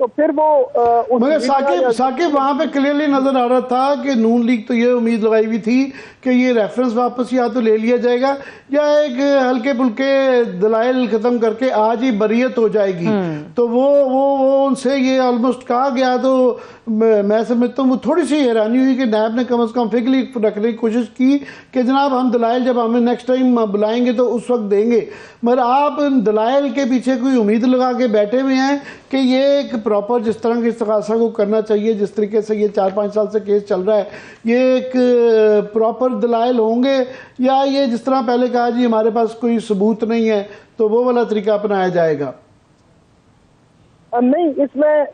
تو پھر وہ مگر ثاقب وہاں پہ کلیئرلی نظر آ رہا تھا کہ نون لیگ تو یہ امید لگائی ہوئی تھی کہ یہ ریفرنس واپس یا تو لے لیا جائے گا یا ایک ہلکے پھلکے دلائل ختم کر کے آج ہی بریت ہو جائے گی. تو وہ ان سے یہ آلموسٹ کہا گیا. تو میں سمجھتا ہوں وہ تھوڑی سی حیرانی ہوئی کہ نیب نے کم از کم فکری رکھنے کی کوشش کی کہ جناب ہم دلائل جب ہمیں نیکسٹ ٹائم بلائیں گے تو اس وقت دیں گے. مگر آپ ان دلائل کے پیچھے کوئی امید لگا کے بیٹھے ہوئے ہیں کہ یہ ایک پراپر جس طرح کے استغاثہ کو کرنا چاہیے, جس طریقے سے یہ 4-5 سال سے کیس چل رہا ہے, یہ ایک پراپر دلائل ہوں گے یا یہ جس طرح پہلے کہا جی ہمارے پاس کوئی ثبوت نہیں ہے تو وہ والا طریقہ اپنایا جائے گا؟ نہیں, اس میں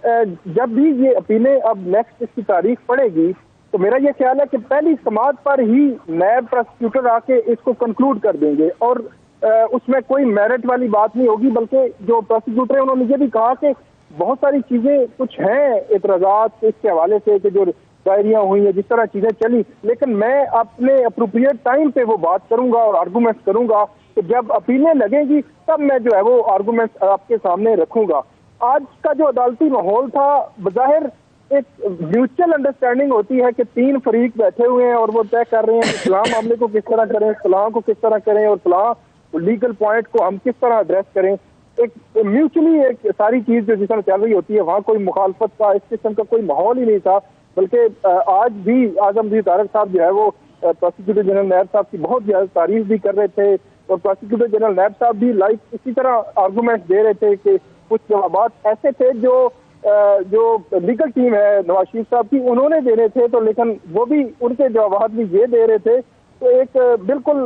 جب بھی یہ اپیلیں اب نیکسٹ اس کی تاریخ پڑے گی تو میرا یہ خیال ہے کہ پہلی سماعت پر ہی نیب پروسیکیوٹر آ کے اس کو کنکلوڈ کر دیں گے اور اس میں کوئی میرٹ والی بات نہیں ہوگی, بلکہ جو پروسیکیوٹر ہیں انہوں نے یہ بھی کہا کہ بہت ساری چیزیں کچھ ہیں اعتراضات اس کے حوالے سے کہ جو دائریاں ہوئی ہیں, جس طرح چیزیں چلی, لیکن میں اپنے اپروپریٹ ٹائم پہ وہ بات کروں گا اور آرگومنٹس کروں گا کہ جب اپیلیں لگیں گی تب میں جو ہے وہ آرگومنٹس آپ کے سامنے رکھوں گا. آج کا جو عدالتی ماحول تھا بظاہر ایک میوچل انڈرسٹینڈنگ ہوتی ہے کہ 3 فریق بیٹھے ہوئے ہیں اور وہ طے کر رہے ہیں کہ فلاں معاملے کو کس طرح کریں, فلاں کو کس طرح کریں اور فلاں لیگل پوائنٹ کو ہم کس طرح ایڈریس کریں. ایک میوچلی ایک ساری چیز جو جس طرح چل رہی ہوتی ہے وہاں کوئی مخالفت کا اس قسم کا کوئی ماحول ہی نہیں تھا, بلکہ آج بھی اعظم مزید طارق صاحب جو ہے وہ پروسیکیوٹر جنرل نیب صاحب کی بہت زیادہ تعریف بھی کر رہے تھے اور پروسیکیوٹر جنرل نیب صاحب بھی لائک اسی طرح آرگومنٹ دے رہے تھے کہ کچھ جوابات ایسے تھے جو لیگل ٹیم ہے نواز شریف صاحب کی انہوں نے دینے تھے, تو لیکن وہ بھی ان کے جوابات بھی یہ دے رہے تھے. تو ایک بالکل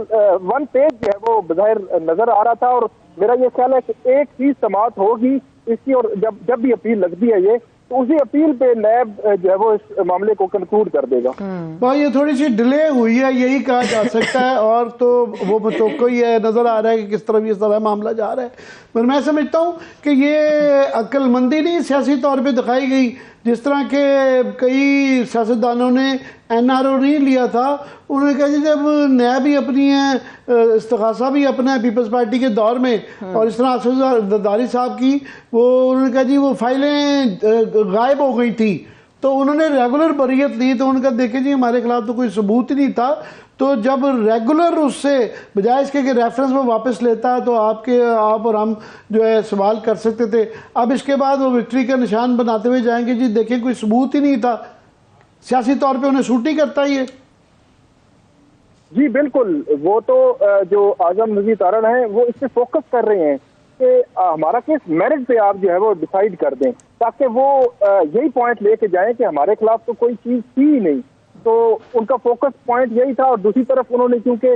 1 پیج جو ہے وہ بظاہر نظر آ رہا تھا اور میرا یہ خیال ہے کہ ایک چیز سماعت ہوگی اس کی اور جب بھی اپیل لگتی ہے یہ تو اسی اپیل پہ نیب جو ہے وہ اس معاملے کو کنکلوڈ کر دے گا. یہ تھوڑی سی ڈیلے ہوئی ہے یہی کہا جا سکتا ہے, اور تو وہ متوقع ہی ہے, نظر آ رہا ہے کہ کس طرح بھی اس طرح معاملہ جا رہا ہے. پر میں سمجھتا ہوں کہ یہ عقل مندی نہیں سیاسی طور پہ دکھائی گئی, جس طرح کہ کئی سیاستدانوں نے NRO نہیں لیا تھا. انہوں نے کہا جی جب نیب بھی اپنی ہے, استغاثہ بھی اپنا ہے پیپلز پارٹی کے دور میں, اور اس طرح اسد زرداری صاحب کی انہوں نے کہا جی وہ فائلیں غائب ہو گئی تھی تو انہوں نے ریگولر بریت لی. تو انہوں نے کہا دیکھیں جی ہمارے خلاف تو کوئی ثبوت ہی نہیں تھا, تو جب ریگولر اس سے بجائے اس کے کہ ریفرنس میں واپس لیتا تو آپ اور ہم جو ہے سوال کر سکتے تھے. اب اس کے بعد وہ وکٹری کا نشان بناتے ہوئے جائیں گے جی دیکھیں کوئی ثبوت ہی نہیں تھا, سیاسی طور پہ انہیں سوٹ نہیں کرتا یہ. جی بالکل, وہ تو جو اعظم نذیر تارڑ ہیں وہ اس پہ فوکس کر رہے ہیں کہ ہمارا کیس میرٹ پہ آپ جو ہے وہ ڈیسائیڈ کر دیں, تاکہ وہ یہی پوائنٹ لے کے جائیں کہ ہمارے خلاف تو کوئی چیز تھی ہی نہیں. تو ان کا فوکس پوائنٹ یہی تھا. اور دوسری طرف انہوں نے کیونکہ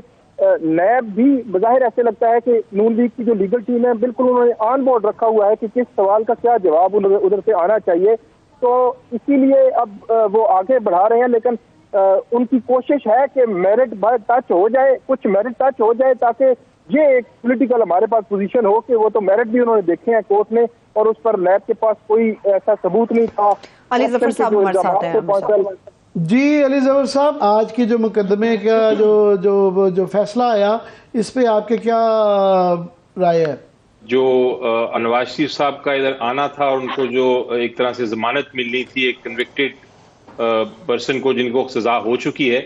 نیب بھی بظاہر ایسے لگتا ہے کہ نون لیگ کی جو لیگل ٹیم ہے بالکل انہوں نے آن بورڈ رکھا ہوا ہے کہ کس سوال کا کیا جواب ادھر سے آنا چاہیے, تو اسی لیے اب وہ آگے بڑھا رہے ہیں. لیکن ان کی کوشش ہے کہ میرٹ ٹچ ہو جائے, کچھ میرٹ ٹچ ہو جائے, تاکہ یہ ایک پولیٹیکل ہمارے پاس پوزیشن ہو کہ وہ تو میرٹ بھی انہوں نے دیکھے ہیں کورٹ نے اور اس پر نیب کے پاس کوئی ایسا ثبوت نہیں تھا. علی ظفر صاحب ہمارے ساتھ ہیں. جی علی ظفر صاحب, آج کی جو مقدمے کا جو فیصلہ آیا اس پہ آپ کے کیا رائے ہے؟ جو نواز شریف صاحب کا ادھر آنا تھا اور ان کو جو ایک طرح سے ضمانت ملنی تھی ایک کنوکٹڈ پرسن کو جن کو سزا ہو چکی ہے,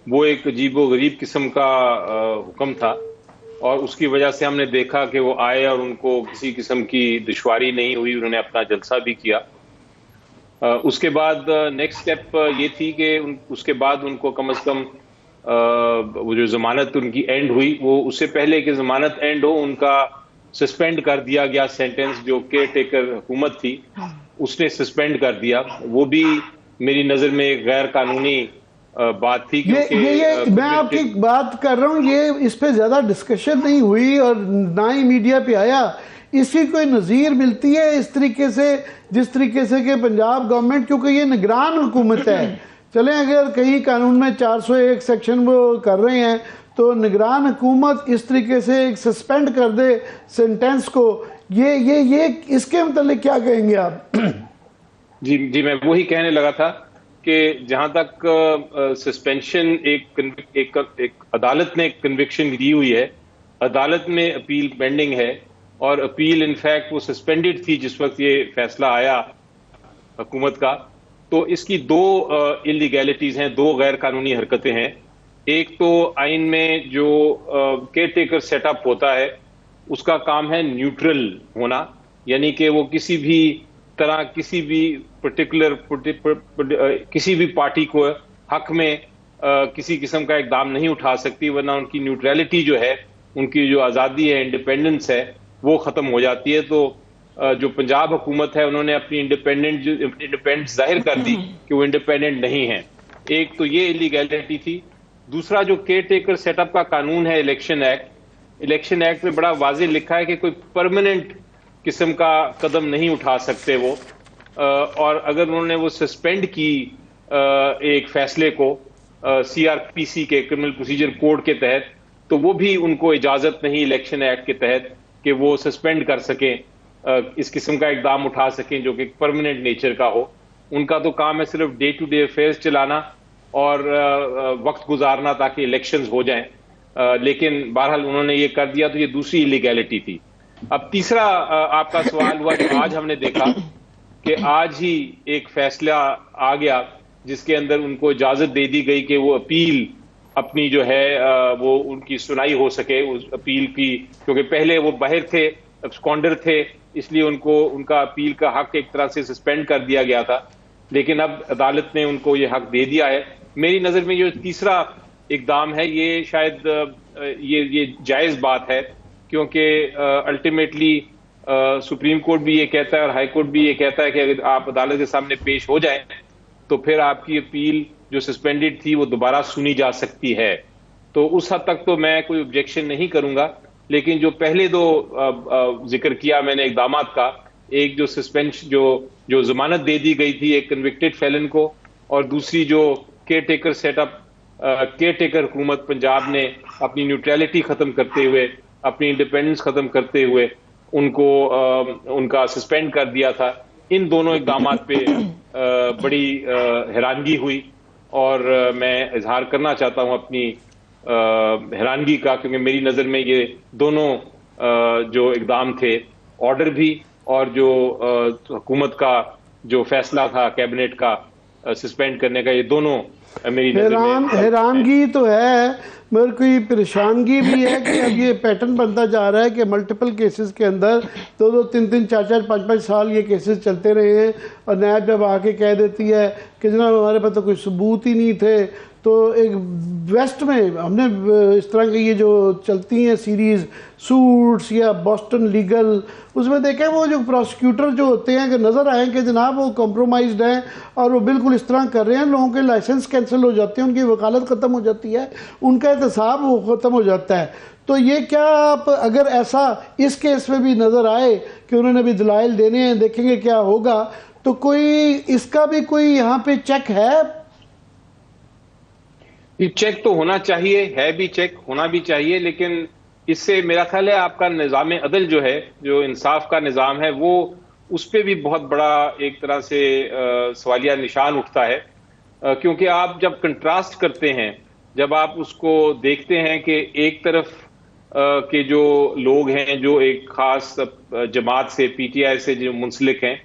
وہ ایک عجیب و غریب قسم کا حکم تھا, اور اس کی وجہ سے ہم نے دیکھا کہ وہ آئے اور ان کو کسی قسم کی دشواری نہیں ہوئی, انہوں نے اپنا جلسہ بھی کیا. اس کے بعد نیکسٹ سٹیپ یہ تھی کہ اس کے بعد ان کو کم از کم وہ جو ضمانت ان کی اینڈ ہوئی, وہ اس سے پہلے کہ ضمانت اینڈ ہو ان کا سسپینڈ کر دیا گیا سینٹنس. جو کیئر ٹیکر حکومت تھی اس نے سسپینڈ کر دیا, وہ بھی میری نظر میں ایک غیر قانونی بات تھی. یہ میں آپ کی بات کر رہا ہوں, یہ اس پہ زیادہ ڈسکشن نہیں ہوئی اور نہ ہی میڈیا پہ آیا. اس کی کوئی نظیر ملتی ہے اس طریقے سے جس طریقے سے کہ پنجاب گورنمنٹ, کیونکہ یہ نگران حکومت ہے, چلیں اگر کئی قانون میں 401 سیکشن وہ کر رہے ہیں تو نگران حکومت اس طریقے سے ایک سسپینڈ کر دے سینٹنس کو, یہ اس کے متعلق کیا کہیں گے آپ؟ جی میں وہی کہنے لگا تھا کہ جہاں تک سسپینشن ایک عدالت نے کنوکشن دی ہوئی ہے, عدالت میں اپیل پینڈنگ ہے, اور اپیل انفیکٹ وہ سسپینڈڈ تھی جس وقت یہ فیصلہ آیا حکومت کا. تو اس کی دو اللیگیلٹیز ہیں, دو غیر قانونی حرکتیں ہیں. ایک تو آئین میں جو کیئر ٹیکر سیٹ اپ ہوتا ہے اس کا کام ہے نیوٹرل ہونا, یعنی کہ وہ کسی بھی طرح کسی بھی پرٹیکولر کسی بھی پارٹی کو حق میں کسی قسم کا اقدام نہیں اٹھا سکتی, ورنہ ان کی نیوٹرلٹی جو ہے, ان کی جو آزادی ہے, انڈیپینڈنس ہے, وہ ختم ہو جاتی ہے. تو جو پنجاب حکومت ہے انہوں نے اپنی انڈیپینڈنس ظاہر کر دی کہ وہ انڈیپینڈنٹ نہیں ہیں. ایک تو یہ انلیگیلٹی تھی. دوسرا جو کیئر ٹیکر سیٹ اپ کا قانون ہے الیکشن ایکٹ میں بڑا واضح لکھا ہے کہ کوئی پرماننٹ قسم کا قدم نہیں اٹھا سکتے وہ, اور اگر انہوں نے وہ سسپینڈ کی ایک فیصلے کو CRPC کے کرمنل پروسیجر کوڈ کے تحت, تو وہ بھی ان کو اجازت نہیں الیکشن ایکٹ کے تحت کہ وہ سسپینڈ کر سکیں, اس قسم کا اقدام اٹھا سکیں جو کہ پرماننٹ نیچر کا ہو. ان کا تو کام ہے صرف ڈے ٹو ڈے افیئرز چلانا اور وقت گزارنا تاکہ الیکشنز ہو جائیں, لیکن بہرحال انہوں نے یہ کر دیا, تو یہ دوسری اللیگیلٹی تھی. اب تیسرا آپ کا سوال ہوا جو آج ہم نے دیکھا کہ آج ہی ایک فیصلہ آ گیا جس کے اندر ان کو اجازت دے دی گئی کہ وہ اپیل اپنی جو ہے وہ ان کی سنائی ہو سکے اس اپیل کی, کیونکہ پہلے وہ باہر تھے, ابسکونڈر تھے, اس لیے ان کو ان کا اپیل کا حق ایک طرح سے سسپینڈ کر دیا گیا تھا, لیکن اب عدالت نے ان کو یہ حق دے دیا ہے. میری نظر میں یہ تیسرا اقدام ہے, یہ شاید یہ جائز بات ہے, کیونکہ الٹیمیٹلی سپریم کورٹ بھی یہ کہتا ہے اور ہائی کورٹ بھی یہ کہتا ہے کہ اگر آپ عدالت کے سامنے پیش ہو جائیں تو پھر آپ کی اپیل جو سسپینڈڈ تھی وہ دوبارہ سنی جا سکتی ہے. تو اس حد تک تو میں کوئی آبجیکشن نہیں کروں گا, لیکن جو پہلے دو ذکر کیا میں نے اقدامات کا, ایک جو سسپینشن جو ضمانت دے دی گئی تھی ایک کنوکٹڈ فیلن کو, اور دوسری جو caretaker set up caretaker حکومت پنجاب نے اپنی نیوٹرلٹی ختم کرتے ہوئے, اپنی انڈیپینڈنس ختم کرتے ہوئے ان کو ان کا سسپینڈ کر دیا تھا, ان دونوں اقدامات پہ بڑی حیرانگی ہوئی, اور میں اظہار کرنا چاہتا ہوں اپنی حیرانگی کا, کیونکہ میری نظر میں یہ دونوں جو اقدام تھے, آرڈر بھی اور جو حکومت کا جو فیصلہ تھا کیبنٹ کا سسپینڈ کرنے کا, یہ دونوں میری نظر میں حیرانگی تو ہے, مگر کوئی پریشانگی بھی ہے کہ اب یہ پیٹرن بنتا جا رہا ہے کہ ملٹیپل کیسز کے اندر 2-2, 3-3, 4-4, 5-5 سال یہ کیسز چلتے رہے ہیں, اور نیب جب آ کے کہہ دیتی ہے کہ جناب ہمارے پاس تو کوئی ثبوت ہی نہیں تھے. تو ایک ویسٹ میں ہم نے اس طرح کی یہ جو چلتی ہیں سیریز سوٹس یا بوسٹن لیگل, اس میں دیکھیں وہ جو پروسیکیوٹر جو ہوتے ہیں کہ نظر آئیں کہ جناب وہ کمپرومائزڈ ہیں اور وہ بالکل اس طرح کر رہے ہیں, لوگوں کے لائسنس کینسل ہو جاتے ہیں, ان کی وکالت ختم ہو جاتی ہے, ان کا احتساب وہ ختم ہو جاتا ہے. تو یہ کیا آپ اگر ایسا اس کیس میں بھی نظر آئے کہ انہوں نے بھی دلائل دینے ہیں, دیکھیں گے کیا ہوگا, تو کوئی اس کا بھی کوئی یہاں پہ چیک ہے؟ چیک تو ہونا چاہیے, ہے بھی, چیک ہونا بھی چاہیے, لیکن اس سے میرا خیال ہے آپ کا نظام عدل جو ہے, جو انصاف کا نظام ہے, وہ اس پہ بھی بہت بڑا ایک طرح سے سوالیہ نشان اٹھتا ہے, کیونکہ آپ جب کنٹراسٹ کرتے ہیں, جب آپ اس کو دیکھتے ہیں کہ ایک طرف کے جو لوگ ہیں جو ایک خاص جماعت سے PTI سے جو منسلک ہیں,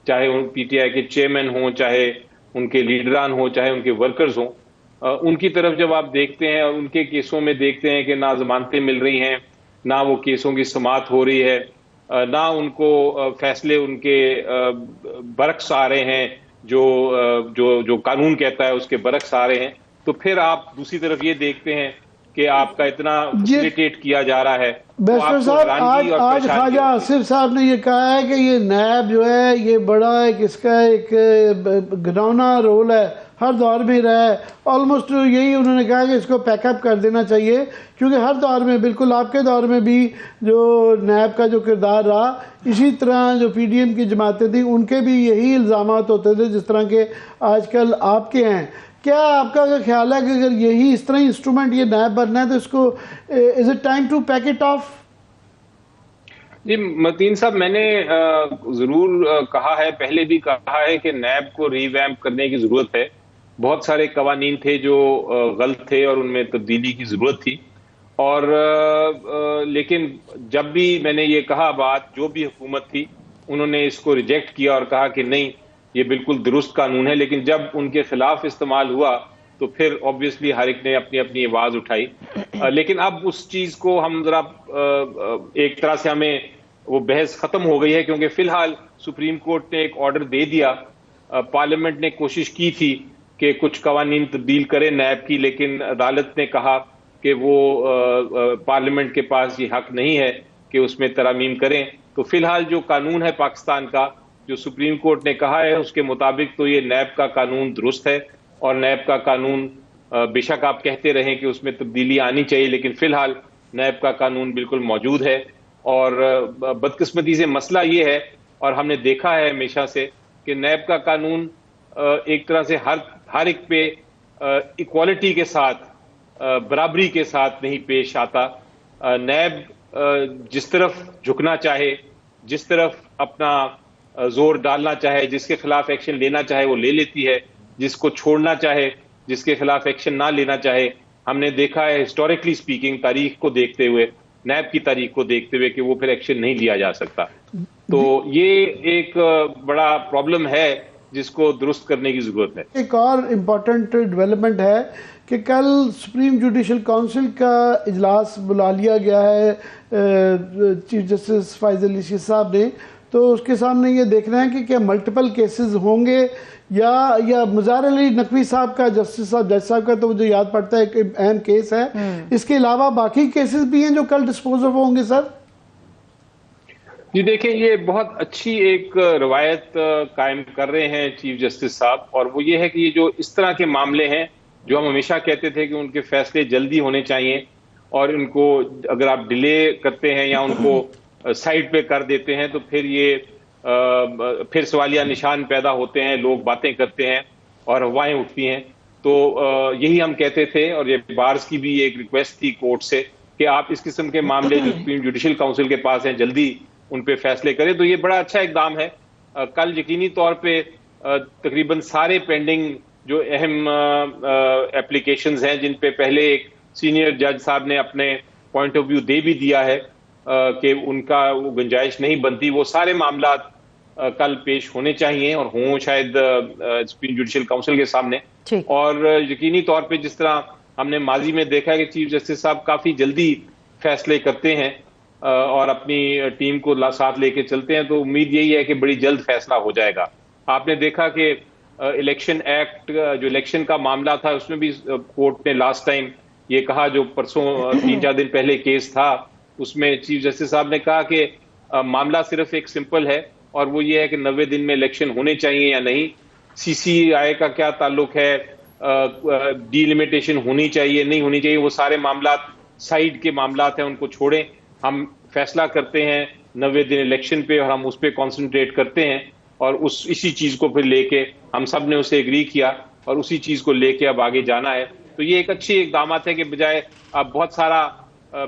چاہے ان PTI کے چیئرمین ہوں, چاہے ان کے لیڈران ہوں, چاہے ان کے ورکرز ہوں, ان کی طرف جب آپ دیکھتے ہیں اور ان کے کیسوں میں دیکھتے ہیں کہ نہ ضمانتیں مل رہی ہیں, نہ وہ کیسوں کی سماعت ہو رہی ہے, نہ ان کو فیصلے ان کے برعکس آ رہے ہیں, جو قانون کہتا ہے اس کے برعکس آ رہے ہیں, تو پھر آپ دوسری طرف یہ دیکھتے ہیں کہ آپ کا اتنا فیسیلیٹیٹ کیا جا رہا ہے. بیسٹر صاحب, آج خواجہ آصف صاحب نے یہ کہا ہے کہ یہ نیب جو ہے یہ بڑا ایک اس کا ایک گھناؤنا رول ہے, ہر دور میں رہا ہے, آلموسٹ یہی انہوں نے کہا کہ اس کو پیک اپ کر دینا چاہیے, کیونکہ ہر دور میں, بالکل آپ کے دور میں بھی جو نیب کا جو کردار رہا, اسی طرح جو PDM کی جماعتیں تھیں ان کے بھی یہی الزامات ہوتے تھے جس طرح کے آج کل آپ کے ہیں. کیا آپ کا خیال ہے کہ اگر یہی اس طرح انسٹرومنٹ یہ نیب بننا ہے تو اس کو is it time to pack it off? جی متین صاحب, میں نے ضرور کہا ہے, پہلے بھی کہا ہے کہ نیب کو ری ویمپ کرنے کی ضرورت ہے. بہت سارے قوانین تھے جو غلط تھے اور ان میں تبدیلی کی ضرورت تھی, اور لیکن جب بھی میں نے یہ کہا بات, جو بھی حکومت تھی انہوں نے اس کو ریجیکٹ کیا اور کہا کہ نہیں, یہ بالکل درست قانون ہے، لیکن جب ان کے خلاف استعمال ہوا تو پھر آبویسلی ہر ایک نے اپنی اپنی آواز اٹھائی. لیکن اب اس چیز کو ہم ذرا ایک طرح سے ہمیں وہ بحث ختم ہو گئی ہے، کیونکہ فی الحال سپریم کورٹ نے ایک آرڈر دے دیا. پارلیمنٹ نے کوشش کی تھی کہ کچھ قوانین تبدیل کرے نیب کی، لیکن عدالت نے کہا کہ وہ پارلیمنٹ کے پاس یہ حق نہیں ہے کہ اس میں ترامیم کریں. تو فی الحال جو قانون ہے پاکستان کا، جو سپریم کورٹ نے کہا ہے اس کے مطابق تو یہ نیب کا قانون درست ہے، اور نیب کا قانون بے شک آپ کہتے رہیں کہ اس میں تبدیلی آنی چاہیے، لیکن فی الحال نیب کا قانون بالکل موجود ہے. اور بدقسمتی سے مسئلہ یہ ہے، اور ہم نے دیکھا ہے ہمیشہ سے، کہ نیب کا قانون ایک طرح سے ہر ایک پہ ایکوالٹی کے ساتھ، برابری کے ساتھ نہیں پیش آتا. نیب جس طرف جھکنا چاہے، جس طرف اپنا زور ڈالنا چاہے، جس کے خلاف ایکشن لینا چاہے وہ لے لیتی ہے، جس کو چھوڑنا چاہے، جس کے خلاف ایکشن نہ لینا چاہے. ہم نے دیکھا ہے ہسٹوریکلی سپیکنگ، تاریخ کو دیکھتے ہوئے، نیب کی تاریخ کو دیکھتے ہوئے، کہ وہ پھر ایکشن نہیں لیا جا سکتا. تو یہ ایک بڑا پرابلم ہے جس کو درست کرنے کی ضرورت ہے. ایک اور امپورٹنٹ ڈیولپمنٹ ہے کہ کل سپریم جوڈیشل کونسل کا اجلاس بلا لیا گیا ہے چیف جسٹس فائز علی شیخ صاحب نے. تو اس کے سامنے یہ دیکھنا ہے کہ کیا ملٹیپل کیسز ہوں گے یا مظاہر علی نقوی صاحب کا، جسٹس صاحب، جج صاحب کا تو مجھے یاد پڑتا ہے کہ اہم کیس ہے. اس کے علاوہ باقی کیسز بھی ہیں جو کل ڈسپوز آف ہوں گے سر؟ جی دیکھیں، یہ بہت اچھی ایک روایت قائم کر رہے ہیں چیف جسٹس صاحب، اور وہ یہ ہے کہ یہ جو اس طرح کے معاملے ہیں جو ہم ہمیشہ کہتے تھے کہ ان کے فیصلے جلدی ہونے چاہیے، اور ان کو اگر آپ ڈیلے کرتے ہیں یا ان کو سائڈ پہ کر دیتے ہیں تو پھر یہ پھر سوالیہ نشان پیدا ہوتے ہیں، لوگ باتیں کرتے ہیں اور ہوائیں اٹھتی ہیں. تو یہی ہم کہتے تھے، اور یہ بارز کی بھی ایک ریکویسٹ تھی کورٹ سے کہ آپ اس قسم کے معاملے جو سپریم جوڈیشل کونسل کے پاس ہیں جلدی ان پہ فیصلے کریں. تو یہ بڑا اچھا اقدام ہے. کل یقینی طور پہ تقریباً سارے پینڈنگ جو اہم اپلیکیشنز ہیں جن پہ پہلے ایک سینئر جج صاحب نے اپنے پوائنٹ آف ویو دے بھی دیا ہے کہ ان کا وہ گنجائش نہیں بنتی، وہ سارے معاملات کل پیش ہونے چاہیے اور ہوں شاید سپریم جوڈیشل کونسل کے سامنے. اور یقینی طور پہ جس طرح ہم نے ماضی میں دیکھا ہے کہ چیف جسٹس صاحب کافی جلدی فیصلے کرتے ہیں اور اپنی ٹیم کو ساتھ لے کے چلتے ہیں، تو امید یہی ہے کہ بڑی جلد فیصلہ ہو جائے گا. آپ نے دیکھا کہ الیکشن ایکٹ جو الیکشن کا معاملہ تھا اس میں بھی کورٹ نے لاسٹ ٹائم یہ کہا، جو پرسوں 3-4 دن پہلے کیس تھا اس میں چیف جسٹس صاحب نے کہا کہ معاملہ صرف ایک سمپل ہے، اور وہ یہ ہے کہ 90 دن میں الیکشن ہونے چاہیے یا نہیں، سی سی آئی کا کیا تعلق ہے، ڈی لمیٹیشن ہونی چاہیے نہیں ہونی چاہیے، وہ سارے معاملات سائیڈ کے معاملات ہیں، ان کو چھوڑیں. ہم فیصلہ کرتے ہیں 90 دن الیکشن پہ اور ہم اس پہ کانسنٹریٹ کرتے ہیں، اور اسی چیز کو پھر لے کے ہم سب نے اسے ایگری کیا اور اسی چیز کو لے کے اب آگے جانا ہے. تو یہ ایک اچھی اقدامات ہے کہ بجائے آپ بہت سارا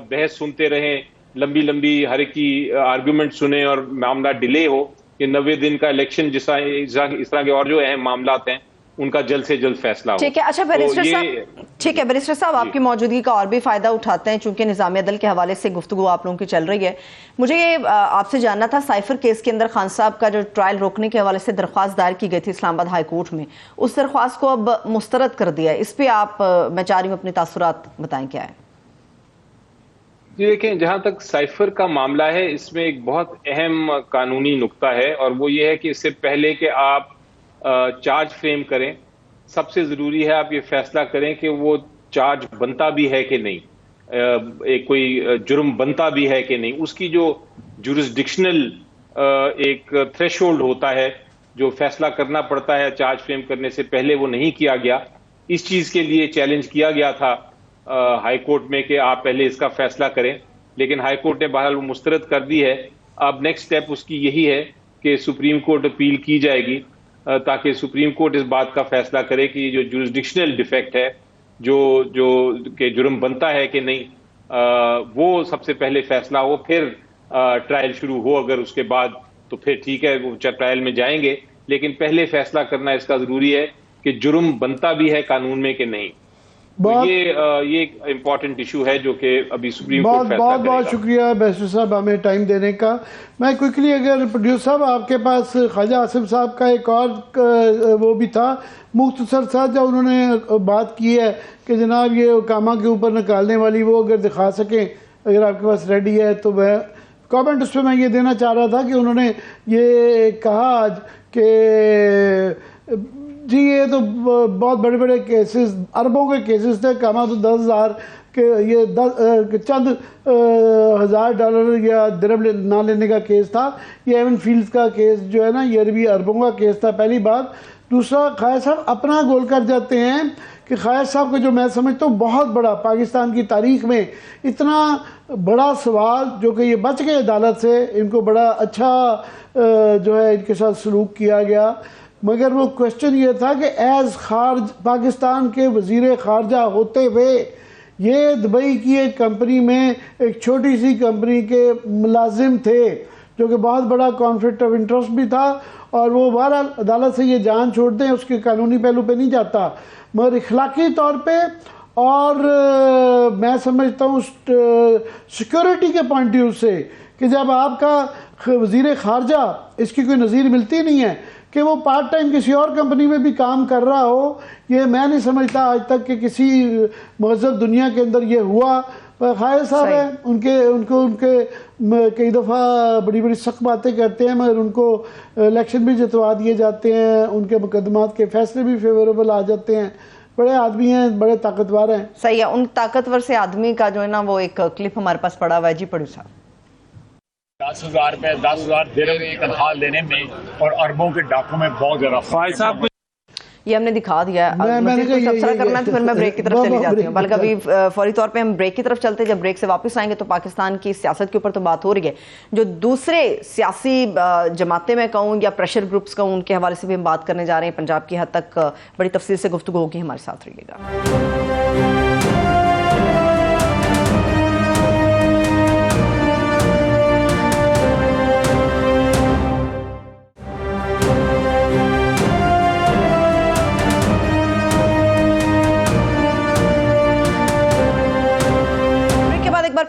بحث سنتے رہیں، لمبی لمبی ہر ایک کی آرگومنٹ سنیں اور معاملہ ڈیلے ہو، کہ 90 دن کا الیکشن اس طرح کے اور جو اہم معاملات ہیں ان کا جلد سے جلد فیصلہ ہو. ٹھیک ہے. اچھا بیرسٹر صاحب آپ کی موجودگی کا اور بھی فائدہ اٹھاتے ہیں چونکہ نظام عدل کے حوالے سے گفتگو آپ لوگوں کی چل رہی ہے. مجھے یہ آپ سے جاننا تھا، سائفر کیس کے اندر خان صاحب کا جو ٹرائل روکنے کے حوالے سے درخواست دائر کی گئی تھی اسلام آباد ہائی کورٹ میں، اس درخواست کو اب مسترد کر دیا ہے. اس پہ آپ، میں چاہ رہی ہوں اپنے تاثرات بتائیں کیا ہے. جی دیکھیں، جہاں تک سائفر کا معاملہ ہے اس میں ایک بہت اہم قانونی نقطہ ہے، اور وہ یہ ہے کہ اس سے پہلے کہ آپ چارج فریم کریں، سب سے ضروری ہے آپ یہ فیصلہ کریں کہ وہ چارج بنتا بھی ہے کہ نہیں، ایک کوئی جرم بنتا بھی ہے کہ نہیں. اس کی جو جورسڈکشنل ایک تھریش ہولڈ ہوتا ہے جو فیصلہ کرنا پڑتا ہے چارج فریم کرنے سے پہلے، وہ نہیں کیا گیا. اس چیز کے لیے چیلنج کیا گیا تھا ہائی کورٹ میں کہ آپ پہلے اس کا فیصلہ کریں، لیکن ہائی کورٹ نے بہرحال وہ مسترد کر دی ہے. اب نیکسٹ سٹیپ اس کی یہی ہے کہ سپریم کورٹ اپیل کی جائے گی تاکہ سپریم کورٹ اس بات کا فیصلہ کرے کہ یہ جو جورسڈکشنل ڈیفیکٹ ہے، جو کہ جرم بنتا ہے کہ نہیں، وہ سب سے پہلے فیصلہ ہو، پھر ٹرائل شروع ہو. اگر اس کے بعد تو پھر ٹھیک ہے، وہ ٹرائل میں جائیں گے، لیکن پہلے فیصلہ کرنا اس کا ضروری ہے کہ جرم بنتا بھی ہے قانون میں کہ نہیں. یہ ایک امپورٹنٹ ایشو ہے جو کہ ابھی سپریم کورٹ فیصلہ کرے گا۔ بہت شکریہ بیسو صاحب ہمیں ٹائم دینے کا۔ میں کوئکلی اگر پروڈیوسر صاحب آپ کے پاس خواجہ عاصم صاحب کا ایک اور وہ بھی تھا مختصر سا، جو انہوں نے بات کی ہے کہ جناب یہ حکامہ کے اوپر نکالنے والی وہ اگر دکھا سکیں، اگر آپ کے پاس ریڈی ہے تو میں کامنٹ اس پہ میں یہ دینا چاہ رہا تھا کہ انہوں نے یہ کہا آج کہ جی یہ تو بہت بڑے بڑے کیسز، اربوں کے کیسز تھے، کما تو 10,000 کہ یہ چند ہزار ڈالر یا درہم نہ لینے کا کیس تھا۔ یہ ایون فیلڈز کا کیس جو ہے نا یہ بھی اربوں کا کیس تھا، پہلی بات۔ دوسرا، خالد صاحب اپنا گول کر جاتے ہیں کہ خالد صاحب کو جو میں سمجھتا ہوں بہت بڑا پاکستان کی تاریخ میں اتنا بڑا سوال جو کہ یہ بچ گئے عدالت سے، ان کو بڑا اچھا جو ہے ان کے ساتھ سلوک کیا گیا، مگر وہ کوشچن یہ تھا کہ ایز پاکستان کے وزیر خارجہ ہوتے ہوئے یہ دبئی کی ایک کمپنی میں ایک چھوٹی سی کمپنی کے ملازم تھے، جو کہ بہت بڑا کانفلکٹ آف انٹرسٹ بھی تھا، اور وہ بہرحال عدالت سے یہ جان چھوڑ دیں، اس کے قانونی پہلو پہ نہیں جاتا، مگر اخلاقی طور پہ اور میں سمجھتا ہوں سیکیورٹی کے پوائنٹ آف ویو سے کہ جب آپ کا وزیر خارجہ اس کی کوئی نظیر ملتی نہیں ہے کہ وہ پارٹ ٹائم کسی اور کمپنی میں بھی کام کر رہا ہو، یہ میں نہیں سمجھتا آج تک کہ کسی مہذب دنیا کے اندر یہ ہوا۔ خالد صاحب ہیں ان کے کئی دفعہ بڑی بڑی سخت باتیں کرتے ہیں، مگر ان کو الیکشن بھی جتوا دیے جاتے ہیں، ان کے مقدمات کے فیصلے بھی فیوریبل آ جاتے ہیں، بڑے آدمی ہیں، بڑے طاقتور ہیں۔ صحیح ہے، ان طاقتور سے آدمی کا جو ہے نا وہ ایک کلپ ہمارے پاس پڑا ہوا ہے، جی پڑھو صاحب۔ 10,000 روپے 10,000 درہم کی تنخواہ لینے میں اور اربوں کے ڈاکوں میں بہت زیادہ فرق ہے۔ یہ ہم نے دکھا دیا ہے، مزید کچھ تبصرہ کرنا ہے تو پھر میں بریک کی طرف چلی جاتی ہوں، بلکہ ابھی فوری طور پہ ہم بریک کی طرف چلتے ہیں۔ جب بریک سے واپس آئیں گے تو پاکستان کی سیاست کے اوپر تو بات ہو رہی ہے، جو دوسرے سیاسی جماعتیں میں کہوں یا پریشر گروپس کہوں، ان کے حوالے سے بھی ہم بات کرنے جا رہے ہیں۔ پنجاب کی حد تک بڑی تفصیل سے گفتگو ہوگی، ہمارے ساتھ رہیے گا۔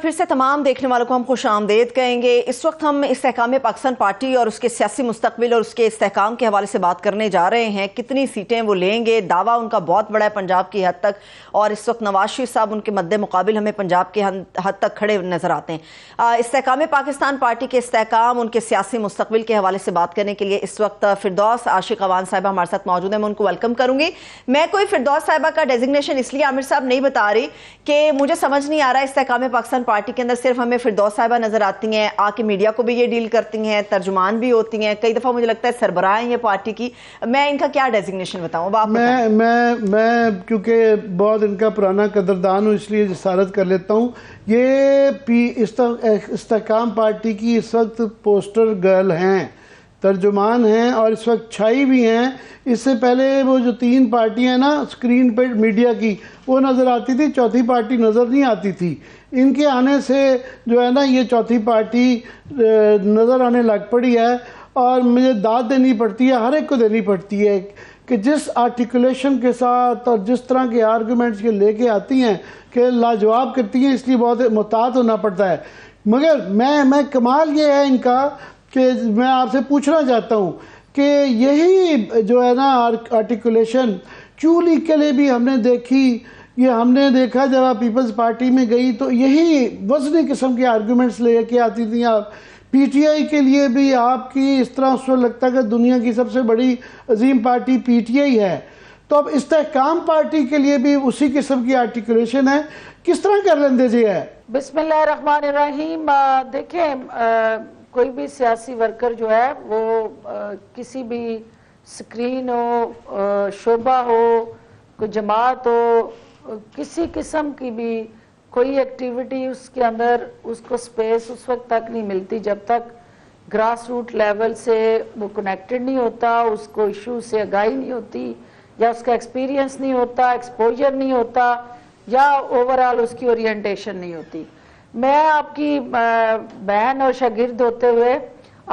پھر سے تمام دیکھنے والوں کو ہم خوش آمدید کہیں گے۔ اس وقت ہم استحکام پاکستان پارٹی اور اس کے سیاسی مستقبل اور اس کے استحکام کے حوالے سے بات کرنے جا رہے ہیں۔ کتنی سیٹیں وہ لیں گے، دعویٰ ان کا بہت بڑا ہے پنجاب کی حد تک، اور اس وقت نواز شریف صاحب ان کے مد مقابل ہمیں پنجاب کی حد تک کھڑے نظر آتے ہیں۔ استحکام پاکستان پارٹی کے استحکام، ان کے سیاسی مستقبل کے حوالے سے بات کرنے کے لیے اس وقت فردوس عاشق اوان صاحبہ ہمارے ساتھ موجود ہیں، میں ان کو ویلکم کروں گی۔ میں کوئی فردوس صاحبہ کا ڈیزگنیشن اس لیے عامر صاحب نہیں بتا رہی کہ مجھے سمجھ نہیں آ رہا استحکام پاکستان پارٹی کے اندر صرف ہمیں فردوس صاحبہ نظر آتی ہیں، آ کے میڈیا کو بھی یہ ڈیل کرتی ہیں، ترجمان بھی ہوتی ہیں، کئی دفعہ مجھے لگتا ہے سربراہ ہیں یہ پارٹی کی۔ میں ان کا کیا ڈیزگنیشن بتاؤں؟ میں کیونکہ بہت ان کا پرانا قدردان ہوں، اس لیے جسارت کر لیتا ہوں۔ یہ استحکام پارٹی کی اس وقت پوسٹر گرل ہیں، ترجمان ہیں، اور اس وقت چھائی بھی ہیں۔ اس سے پہلے وہ جو 3 پارٹیاں ہیں نا اسکرین پہ میڈیا کی، وہ نظر آتی تھی، چوتھی پارٹی نظر نہیں آتی تھی۔ ان کے آنے سے جو ہے نا یہ چوتھی پارٹی نظر آنے لگ پڑی ہے، اور مجھے داد دینی پڑتی ہے، ہر ایک کو دینی پڑتی ہے کہ جس آرٹیکولیشن کے ساتھ اور جس طرح کے آرگومنٹس کے لے کے آتی ہیں کہ لاجواب کرتی ہیں، اس لیے بہت محتاط ہونا پڑتا ہے۔ مگر میں کمال یہ ہے ان کا کہ میں آپ سے پوچھنا چاہتا ہوں کہ یہی جو ہے نا آرٹیکولیشن چولی کے لیے بھی ہم نے دیکھی، یہ ہم نے دیکھا جب آپ پیپلز پارٹی میں گئی تو یہی وزنی قسم کے آرگومنٹس لے کے آتی تھیں آپ۔ پی ٹی آئی کے لیے بھی آپ کی اس طرح اس وقت لگتا ہے کہ دنیا کی سب سے بڑی عظیم پارٹی پی ٹی آئی ہے، تو اب استحکام پارٹی کے لیے بھی اسی قسم کی آرٹیکولیشن ہے، کس طرح کر لیندے جی ہے؟ بسم اللہ الرحمن الرحیم۔ دیکھیں، کوئی بھی سیاسی ورکر جو ہے وہ کسی بھی سکرین ہو، شعبہ ہو، کوئی جماعت ہو، کسی قسم کی بھی کوئی ایکٹیویٹی اس کے اندر اس کو سپیس اس وقت تک نہیں ملتی جب تک گراس روٹ لیول سے وہ کنیکٹڈ نہیں ہوتا، اس کو ایشو سے آگاہی نہیں ہوتی، یا اس کا ایکسپیرینس نہیں ہوتا، ایکسپوجر نہیں ہوتا، یا اوورآل اس کی اورینٹیشن نہیں ہوتی۔ میں آپ کی بہن اور شاگرد ہوتے ہوئے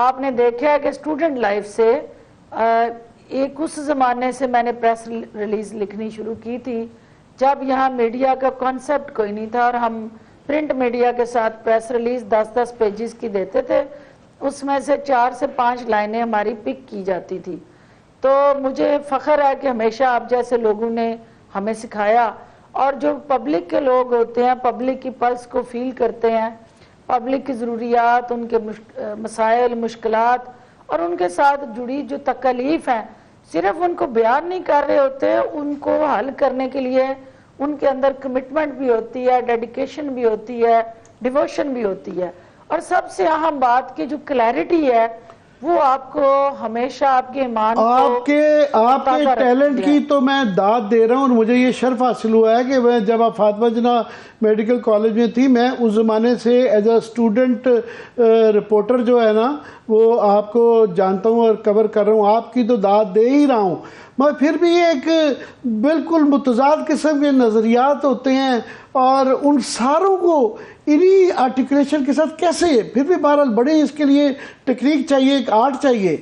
آپ نے دیکھا ہے کہ اسٹوڈنٹ لائف سے ایک اس زمانے سے میں نے پریس ریلیز لکھنی شروع کی تھی جب یہاں میڈیا کا کانسیپٹ کوئی نہیں تھا اور ہم پرنٹ میڈیا کے ساتھ پریس ریلیز 10-10 پیجز کی دیتے تھے، اس میں سے 4 سے 5 لائنیں ہماری پک کی جاتی تھی. تو مجھے فخر ہے کہ ہمیشہ آپ جیسے لوگوں نے ہمیں سکھایا، اور جو پبلک کے لوگ ہوتے ہیں، پبلک کی پلس کو فیل کرتے ہیں، پبلک کی ضروریات، ان کے مسائل، مشکلات اور ان کے ساتھ جڑی جو تکالیف ہیں، صرف ان کو بیان نہیں کر رہے ہوتے، ان کو حل کرنے کے لیے ان کے اندر کمٹمنٹ بھی ہوتی ہے، ڈیڈیکیشن بھی ہوتی ہے، ڈیووشن بھی ہوتی ہے. اور سب سے اہم بات کہ جو کلیئرٹی ہے وہ آپ کو ہمیشہ آپ کے ایمان آپ کے ٹیلنٹ کی تو میں داد دے رہا ہوں، اور مجھے یہ شرف حاصل ہوا ہے کہ میں جب آپ فاطمہ جناح میڈیکل کالج میں تھی، میں اس زمانے سے ایز اے اسٹوڈنٹ رپورٹر جو ہے نا وہ آپ کو جانتا ہوں اور کور کر رہا ہوں، آپ کی تو داد دے ہی رہا ہوں. مگر پھر بھی ایک بالکل متضاد قسم کے نظریات ہوتے ہیں، اور ان ساروں کو انہی آرٹیکولیشن کے ساتھ کیسے، پھر بھی بہرحال بڑے اس کے لیے ٹیکنیک چاہیے، ایک آرٹ چاہیے.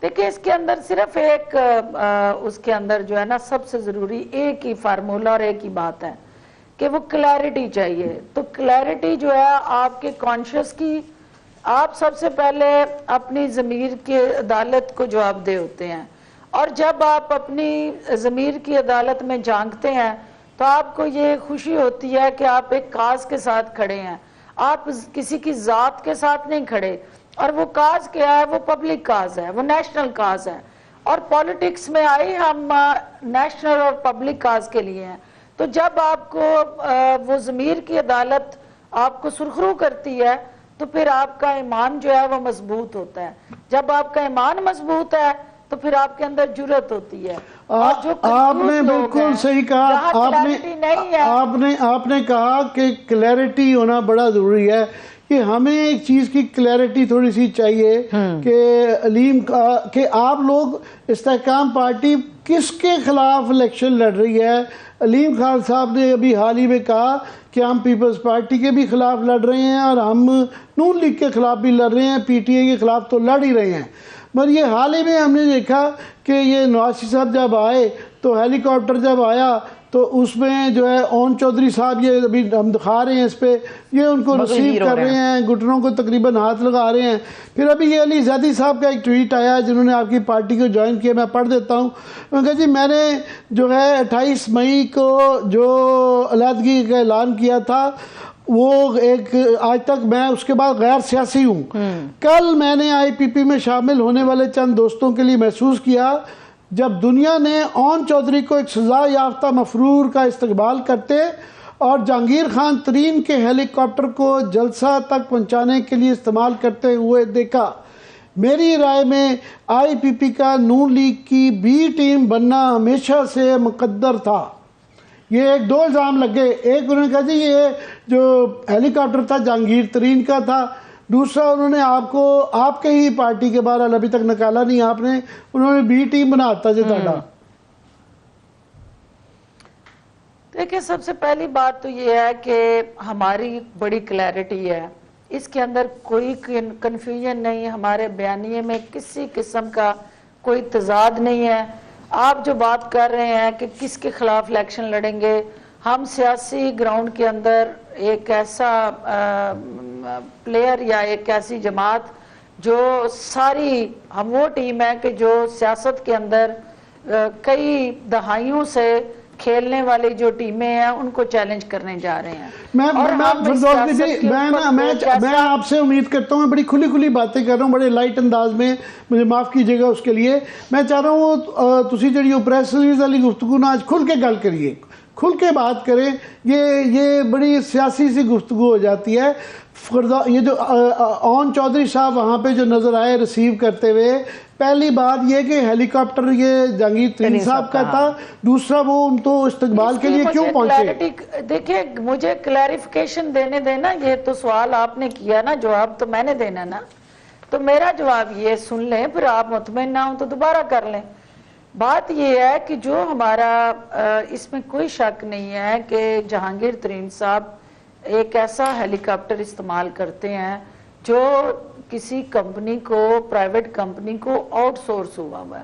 دیکھیں اس کے اندر صرف ایک اس کے اندر جو ہے نا سب سے ضروری ایک ہی فارمولا اور ایک ہی بات ہے کہ وہ کلیئرٹی چاہیے. تو کلیئرٹی جو ہے آپ کے کانشیس کی، آپ سب سے پہلے اپنی ضمیر کی عدالت کو جواب دہ ہوتے ہیں، اور جب آپ اپنی ضمیر کی عدالت میں جھانکتے ہیں تو آپ کو یہ خوشی ہوتی ہے کہ آپ ایک کاز کے ساتھ کھڑے ہیں، آپ کسی کی ذات کے ساتھ نہیں کھڑے. اور وہ کاز کیا ہے؟ وہ پبلک کاز ہے، وہ نیشنل کاز ہے. اور پولیٹکس میں آئے ہم نیشنل اور پبلک کاز کے لیے ہیں. تو جب آپ کو وہ ضمیر کی عدالت آپ کو سرخرو کرتی ہے تو پھر آپ کا ایمان جو ہے وہ مضبوط ہوتا ہے. جب آپ کا ایمان مضبوط ہے تو پھر آپ کے اندر جرت ہوتی ہے. آپ نے بالکل صحیح کہا. آپ نے کہا کہ کلیئرٹی ہونا بڑا ضروری ہے، کہ ہمیں ایک چیز کی کلیئرٹی تھوڑی سی چاہیے کہ علیم کہ آپ لوگ استحکام پارٹی کس کے خلاف الیکشن لڑ رہی ہے. علیم خان صاحب نے ابھی حال ہی میں کہا کہ ہم پیپلز پارٹی کے بھی خلاف لڑ رہے ہیں اور ہم نون لیگ کے خلاف بھی لڑ رہے ہیں، پی ٹی اے کے خلاف تو لڑ ہی رہے ہیں. مگر یہ حال ہی میں ہم نے دیکھا کہ یہ نواز شریف صاحب جب آئے تو ہیلی کاپٹر جب آیا تو اس میں جو ہے اون چودھری صاحب، یہ ابھی ہم دکھا رہے ہیں اس پہ، یہ ان کو ریسیو کر رہے ہیں، گھٹنوں کو تقریباً ہاتھ لگا رہے ہیں. پھر ابھی یہ علی زیدی صاحب کا ایک ٹویٹ آیا ہے جنہوں نے آپ کی پارٹی کو جوائن کیا، میں پڑھ دیتا ہوں. انہوں نے کہا جی میں نے جو ہے 28 مئی کو جو علیحدگی کا اعلان کیا تھا وہ ایک آج تک میں اس کے بعد غیر سیاسی ہوں. کل میں نے آئی پی پی میں شامل ہونے والے چند دوستوں کے لیے محسوس کیا جب دنیا نے اون چودھری کو ایک سزا یافتہ مفرور کا استقبال کرتے اور جہانگیر خان ترین کے ہیلی کاپٹر کو جلسہ تک پہنچانے کے لیے استعمال کرتے ہوئے دیکھا. میری رائے میں آئی پی پی کا نون لیگ کی بی ٹیم بننا ہمیشہ سے مقدر تھا. یہ ایک دو الزام لگے. ایک انہوں نے کہا جی یہ جو ہیلی کاپٹر تھا جہانگیر ترین کا تھا، دوسرا انہوں نے آپ کو آپ کے ہی پارٹی کے بہرحال ابھی تک نکالا نہیں آپ نے، انہوں نے بی ٹیم بناتا جی تھا. دیکھیں سب سے پہلی بات تو یہ ہے کہ ہماری بڑی کلیئرٹی ہے، اس کے اندر کوئی کنفیوژن نہیں، ہمارے بیانیے میں کسی قسم کا کوئی تضاد نہیں ہے. آپ جو بات کر رہے ہیں کہ کس کے خلاف الیکشن لڑیں گے، ہم سیاسی گراؤنڈ کے اندر ایک ایسا پلیئر یا ایک ایسی جماعت جو ساری ہم وہ ٹیم ہے کہ جو سیاست کے اندر کئی دہائیوں سے کھیلنے والی جو ٹیمیں ہیں ان کو چیلنج کرنے جا رہے ہیں. میں آپ سے امید کرتا ہوں، میں بڑی کھلی باتیں کر رہا ہوں، بڑے لائٹ انداز میں، مجھے معاف کیجیے گا اس کے لیے. میں چاہ رہا ہوں تسی جڑی پریس ریلیز والی گفتگو نا آج کھل کے گل کریے، کھل کے بات کریں. یہ بڑی سیاسی سی گفتگو ہو جاتی ہے. یہ جو اون چودھری صاحب وہاں پہ جو نظر آئے ریسیو کرتے ہوئے، پہلی بات یہ کہ ہیلی کاپٹر یہ جہانگیر ترین صاحب کا تھا، دوسرا وہ ان تو استقبال کے لیے کیوں پہنچے؟ دیکھیں مجھے کلیریفیکیشن دینے دینا، یہ تو سوال آپ نے کیا نا، جواب تو میں نے دینا نا، تو میرا جواب یہ سن لیں، پھر آپ مطمئن نہ ہوں تو دوبارہ کر لیں. بات یہ ہے کہ جو ہمارا اس میں کوئی شک نہیں ہے کہ جہانگیر ترین صاحب ایک ایسا ہیلی کاپٹر استعمال کرتے ہیں جو کسی کمپنی کو، پرائیویٹ کمپنی کو آؤٹ سورس ہوا ہے.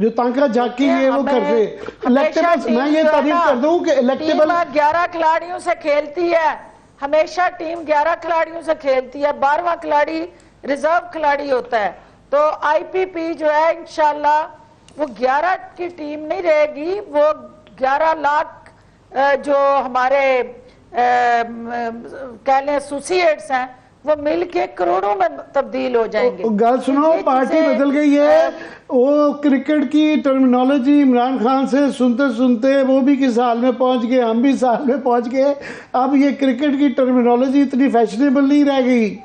جو تانکا جھانکی یہ وہ کرتے الیکٹیبلز. میں یہ تعریف کر دوں کہ الیکٹیبل 11 کھلاڑیوں سے کھیلتی ہے, ہمیشہ ٹیم 11 کھلاڑیوں سے کھیلتی ہے, 12واں کھلاڑی ریزرو کھلاڑی ہوتا ہے. تو آئی پی پی جو ہے انشاءاللہ وہ 11 کی ٹیم نہیں رہے گی, وہ 11 لاکھ جو ہمارے کہہ لیں ایسوسیٹس ہیں وہ مل کے کروڑوں میں تبدیل ہو جائیں گے. گل سنو, پارٹی بدل گئی ہے. وہ کرکٹ کی ٹرمینالوجی عمران خان سے سنتے سنتے وہ بھی کس حال میں پہنچ گئے, ہم بھی اس حال میں پہنچ گئے. اب یہ کرکٹ کی ٹرمینالوجی اتنی فیشنیبل نہیں رہ گئی.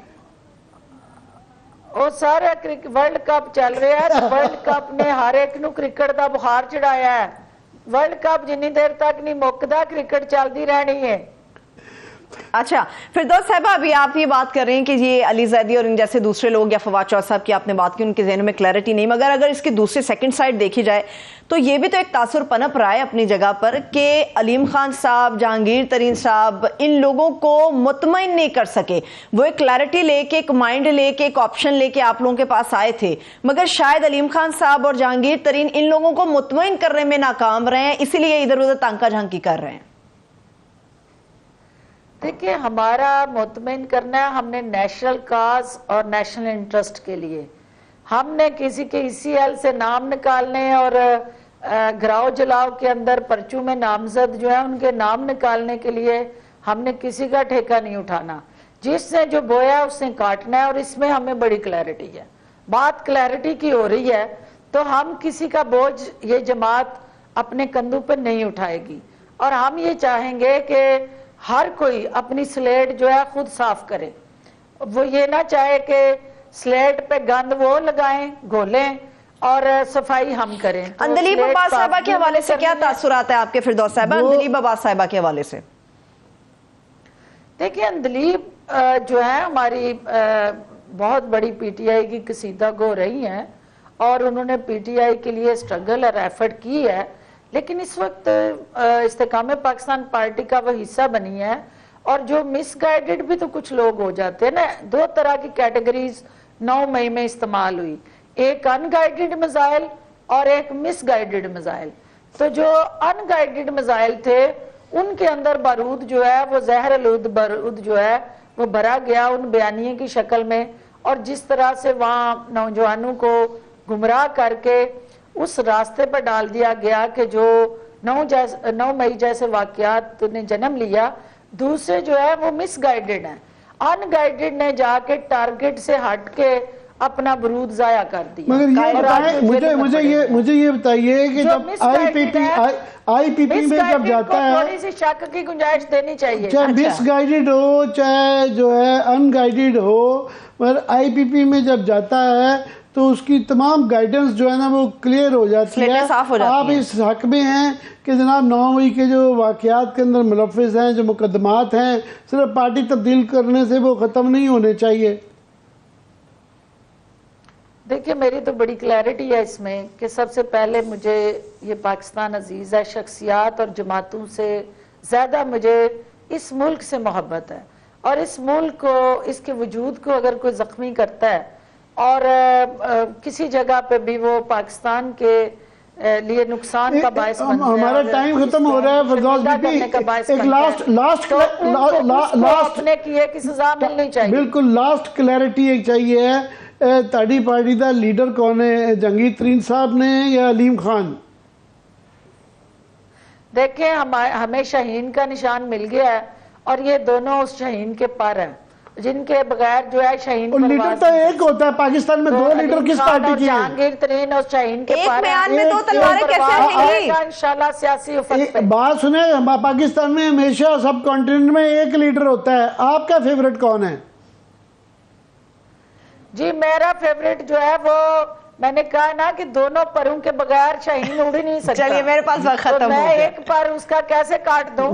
وہ سارا ورلڈ کپ چل رہا ہے, ورلڈ کپ نے ہر ایک نو کرکٹ دا بخار چڑھایا ہے. ورلڈ کپ جنی دیر تک نہیں مکدا کرکٹ چلتی رہنی ہے. اچھا فردوس صاحبہ, ابھی آپ یہ بات کر رہے ہیں کہ یہ علی زیدی اور ان جیسے دوسرے لوگ یا فواد چودھری صاحب کی آپ نے بات کی, ان کے ذہنوں میں کلیئرٹی نہیں, مگر اگر اس کی دوسری سیکنڈ سائڈ دیکھی جائے تو یہ بھی تو ایک تاثر پنپ رہا ہے اپنی جگہ پر کہ علیم خان صاحب, جہانگیر ترین صاحب ان لوگوں کو مطمئن نہیں کر سکے. وہ ایک کلیئرٹی لے کے, ایک مائنڈ لے کے, ایک آپشن لے کے آپ لوگوں کے پاس آئے تھے, مگر شاید علیم خان صاحب اور جہانگیر ترین ان لوگوں کو مطمئن کرنے میں ناکام رہے ہیں, اسی لیے ادھر ادھر تانکا جھانکی کر رہے ہیں. دیکھیں ہمارا مطمئن کرنا ہے, ہم نے نیشنل کاز اور نیشنل انٹرسٹ کے لیے ہم نے کسی کے ECL سے نام نکالنے اور گراؤ جلاؤ کے اندر پرچوں میں نامزد جو ہے ان کے نام نکالنے کے لیے ہم نے کسی کا ٹھیکہ نہیں اٹھانا. جس نے جو بویا اس نے کاٹنا ہے, اور اس میں ہمیں بڑی کلیئرٹی ہے. بات کلیئرٹی کی ہو رہی ہے تو ہم کسی کا بوجھ یہ جماعت اپنے کندھوں پہ نہیں اٹھائے گی, اور ہم یہ چاہیں گے کہ ہر کوئی اپنی سلیٹ جو ہے خود صاف کرے. وہ یہ نہ چاہے کہ سلیٹ پہ گند وہ لگائیں گھولیں اور صفائی ہم کریں. اندلیب عباس صاحبہ کے حوالے سے کیا تاثرات ہیں آپ کے فردوس صاحبہ, اندلیب عباس صاحبہ کے حوالے سے؟ دیکھیں اندلیب جو ہے ہماری بہت بڑی پی ٹی آئی کی قصیدہ گو رہی ہیں, اور انہوں نے پی ٹی آئی کے لیے سٹرگل اور ایفرٹ کی ہے, لیکن اس وقت استحکام پاکستان پارٹی کا وہ حصہ بنی ہے. اور جو مس گائیڈڈ بھی تو کچھ لوگ ہو جاتے ہیں نا. 2 طرح کی کیٹیگریز 9 مئی میں استعمال ہوئی, ایک ان گائیڈڈ میزائل اور ایک مس گائیڈڈ میزائل. تو جو ان گائیڈڈ میزائل تھے ان کے اندر بارود جو ہے وہ زہر آلود بارود جو ہے وہ بھرا گیا ان بیانیے کی شکل میں, اور جس طرح سے وہاں نوجوانوں کو گمراہ کر کے اس راستے پر ڈال دیا گیا کہ جو 9 مئی جیسے واقعات نے جنم لیا. دوسرے جو ہے وہ مس گائیڈڈ ہیں, ان گائیڈڈ نے جا کے ٹارگٹ سے ہٹ کے اپنا برود ضائع کر دیا. مگر مجھے یہ بتائیے کہ جب آئی پی پی میں جب جاتا ہے تھوڑی سی شک کی گنجائش دینی چاہیے, چاہے مس گائیڈڈ ہو چاہے جو ہے ان گائیڈڈ ہو, مگر آئی پی پی میں جب جاتا ہے تو اس کی تمام گائیڈنس جو ہے نا وہ کلیئر ہو جاتی ہے. آپ اس حق میں ہیں کہ جناب 9 مئی کے جو واقعات کے اندر ملوث ہیں, جو مقدمات ہیں, صرف پارٹی تبدیل کرنے سے وہ ختم نہیں ہونے چاہیے. دیکھیں میری تو بڑی کلیئرٹی ہے اس میں کہ سب سے پہلے مجھے یہ پاکستان عزیز ہے, شخصیات اور جماعتوں سے زیادہ مجھے اس ملک سے محبت ہے, اور اس ملک کو, اس کے وجود کو اگر کوئی زخمی کرتا ہے اور کسی جگہ پہ بھی وہ پاکستان کے لیے نقصان کا باعث بن جائے. ہمارا ٹائم ختم ہو رہا ہے فردوس بی بی, ایک لاسٹ اپنے کیے کی سزا ملنی چاہیے. بالکل لاسٹ کلیئرٹی ایک چاہیے ہے. تاڑی پارٹی دا لیڈر کون ہے, جہانگیر ترین صاحب نے یا علیم خان؟ دیکھیں ہمیں شاہین کا نشان مل گیا ہے, اور یہ دونوں اس شاہین کے پر ہیں جن کے بغیر جو ہے شاہین پرواز. لیڈر تو ایک ہوتا ہے پاکستان میں, 2 لیڈر کس پارٹی کی ہیں؟ جہانگیر ترین اور شاہین کے پر ہیں. ایک میان میں 2 تلواریں کیسے رہیں گی؟ انشاءاللہ سیاسی افق پہ. بات سنیں, پاکستان میں ہمیشہ سب کانٹیننٹ میں ایک لیڈر ہوتا ہے. آپ کا فیوریٹ کون ہے؟ جی میرا فیوریٹ جو ہے وہ, میں نے کہا نا کہ دونوں پروں کے بغیر شاہین اڑ نہیں سکتا. چلیے میرے پاس وقت ختم ہو گیا, میں ایک پر اس کا کیسے کاٹ دوں.